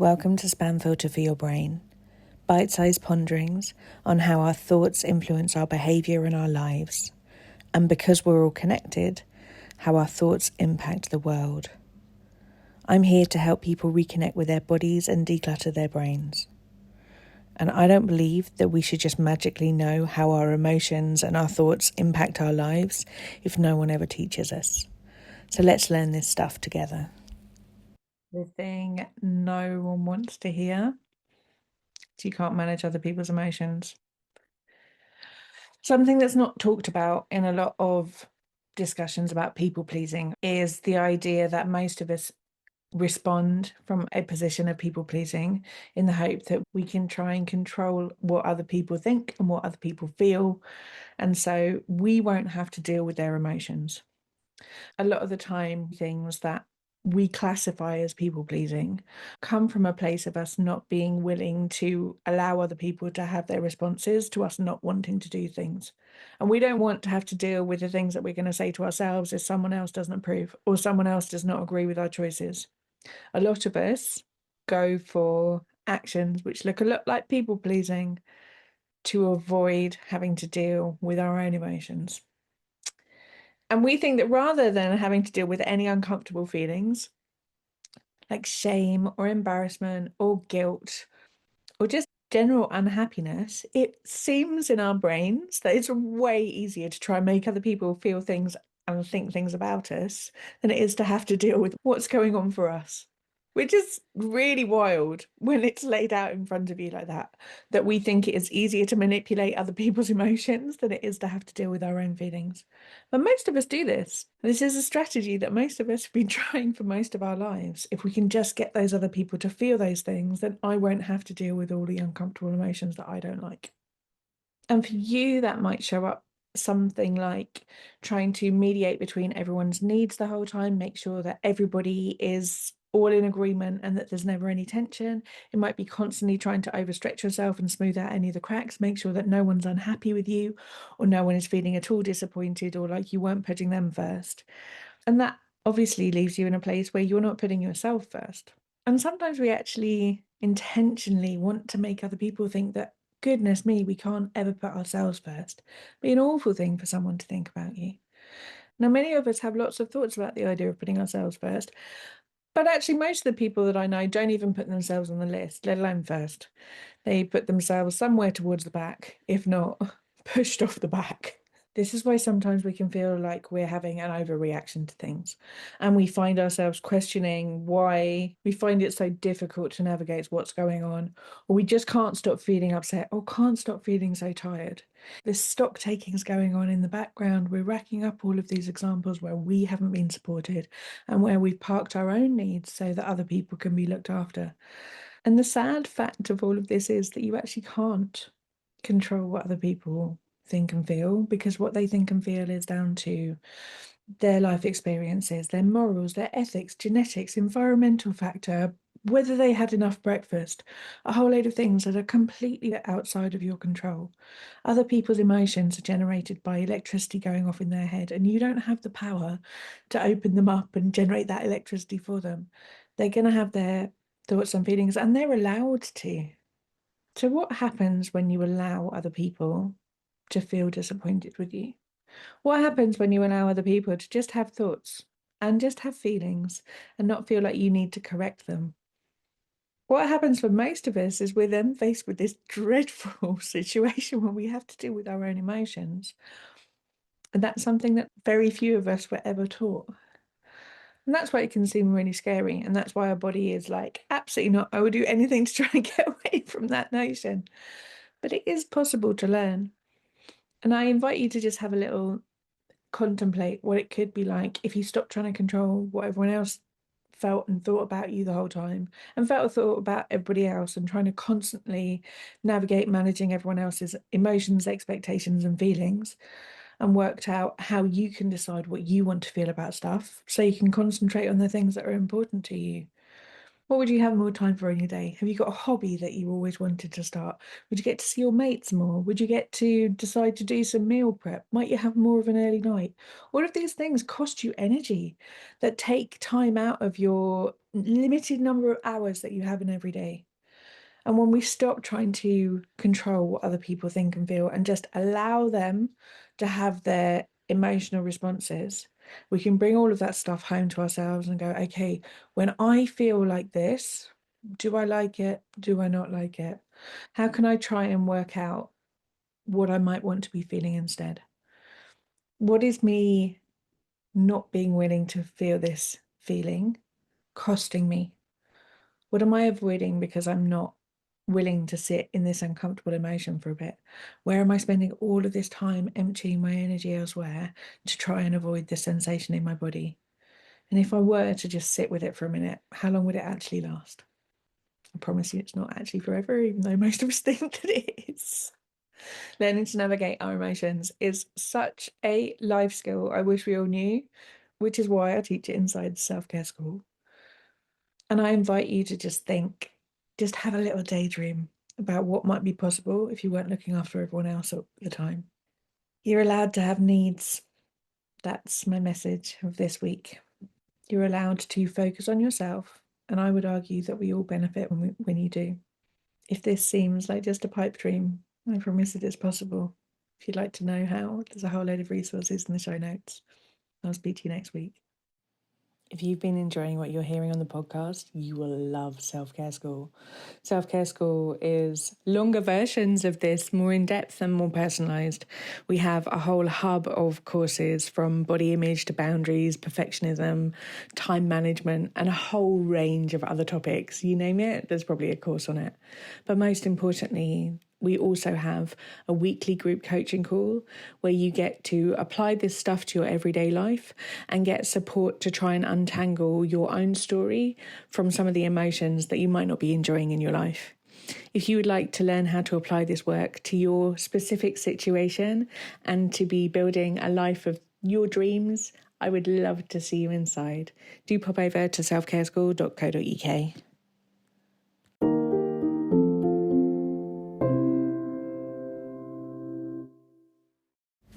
Welcome to Spam Filter for Your Brain, bite-sized ponderings on how our thoughts influence our behaviour and our lives, and because we're all connected, how our thoughts impact the world. I'm here to help people reconnect with their bodies and declutter their brains. And I don't believe that we should just magically know how our emotions and our thoughts impact our lives if no one ever teaches us. So let's learn this stuff together. The thing no one wants to hear is you can't manage other people's emotions. Something that's not talked about in a lot of discussions about people pleasing is the idea that most of us respond from a position of people pleasing in the hope that we can try and control what other people think and what other people feel. And so we won't have to deal with their emotions. A lot of the time, things that we classify as people pleasing come from a place of us not being willing to allow other people to have their responses to us not wanting to do things. And we don't want to have to deal with the things that we're going to say to ourselves if someone else doesn't approve or someone else does not agree with our choices. A lot of us go for actions which look a lot like people pleasing to avoid having to deal with our own emotions. And we think that rather than having to deal with any uncomfortable feelings, like shame or embarrassment or guilt, or just general unhappiness, it seems in our brains that it's way easier to try and make other people feel things and think things about us than it is to have to deal with what's going on for us. Which is really wild when it's laid out in front of you like that we think it is easier to manipulate other people's emotions than it is to have to deal with our own feelings. But most of us do this. This is a strategy that most of us have been trying for most of our lives. If we can just get those other people to feel those things, then I won't have to deal with all the uncomfortable emotions that I don't like. And for you, that might show up something like trying to mediate between everyone's needs the whole time, make sure that everybody is all in agreement and that there's never any tension. It might be constantly trying to overstretch yourself and smooth out any of the cracks, make sure that no one's unhappy with you or no one is feeling at all disappointed or like you weren't putting them first. And that obviously leaves you in a place where you're not putting yourself first. And sometimes we actually intentionally want to make other people think that, goodness me, we can't ever put ourselves first. Be an awful thing for someone to think about you. Now, many of us have lots of thoughts about the idea of putting ourselves first, but actually most of the people that I know don't even put themselves on the list, let alone first. They put themselves somewhere towards the back, if not pushed off the back. This is why sometimes we can feel like we're having an overreaction to things, and we find ourselves questioning why we find it so difficult to navigate what's going on, or we just can't stop feeling upset or can't stop feeling so tired. This stock taking is going on in the background. We're racking up all of these examples where we haven't been supported and where we've parked our own needs so that other people can be looked after. And the sad fact of all of this is that you actually can't control what other people think and feel, because what they think and feel is down to their life experiences, their morals, their ethics, genetics, environmental factor, whether they had enough breakfast, a whole load of things that are completely outside of your control. Other people's emotions are generated by electricity going off in their head, and you don't have the power to open them up and generate that electricity for them. They're going to have their thoughts and feelings, and they're allowed to. So what happens when you allow other people to feel disappointed with you? What happens when you allow other people to just have thoughts and just have feelings and not feel like you need to correct them? What happens for most of us is we're then faced with this dreadful situation where we have to deal with our own emotions. And that's something that very few of us were ever taught. And that's why it can seem really scary. And that's why our body is like, absolutely not. I will do anything to try and get away from that notion. But it is possible to learn. And I invite you to just have a little contemplate what it could be like if you stop trying to control what everyone else felt and thought about you the whole time and felt a thought about everybody else and trying to constantly navigate managing everyone else's emotions, expectations, and feelings, and worked out how you can decide what you want to feel about stuff so you can concentrate on the things that are important to you. What would you have more time for in your day? Have you got a hobby that you always wanted to start? Would you get to see your mates more? Would you get to decide to do some meal prep? Might you have more of an early night? All of these things cost you energy that take time out of your limited number of hours that you have in every day. And when we stop trying to control what other people think and feel and just allow them to have their emotional responses, we can bring all of that stuff home to ourselves and go, okay, when I feel like this, do I like it? Do I not like it? How can I try and work out what I might want to be feeling instead? What is me not being willing to feel this feeling costing me? What am I avoiding because I'm not willing to sit in this uncomfortable emotion for a bit? Where am I spending all of this time emptying my energy elsewhere to try and avoid the sensation in my body? And if I were to just sit with it for a minute, how long would it actually last? I promise you it's not actually forever, even though most of us think that it is. Learning to navigate our emotions is such a life skill I wish we all knew, which is why I teach it inside Self-Care School. And I invite you to just think, just have a little daydream about what might be possible if you weren't looking after everyone else at the time. You're allowed to have needs. That's my message of this week. You're allowed to focus on yourself, and I would argue that we all benefit when you do. If this seems like just a pipe dream, I promise it is possible. If you'd like to know how, there's a whole load of resources in the show notes. I'll speak to you next week. If you've been enjoying what you're hearing on the podcast, you will love Self-Care School. Self-Care School is longer versions of this, more in-depth and more personalised. We have a whole hub of courses from body image to boundaries, perfectionism, time management, and a whole range of other topics. You name it, there's probably a course on it. But most importantly, we also have a weekly group coaching call where you get to apply this stuff to your everyday life and get support to try and untangle your own story from some of the emotions that you might not be enjoying in your life. If you would like to learn how to apply this work to your specific situation and to be building a life of your dreams, I would love to see you inside. Do pop over to selfcareschool.co.uk.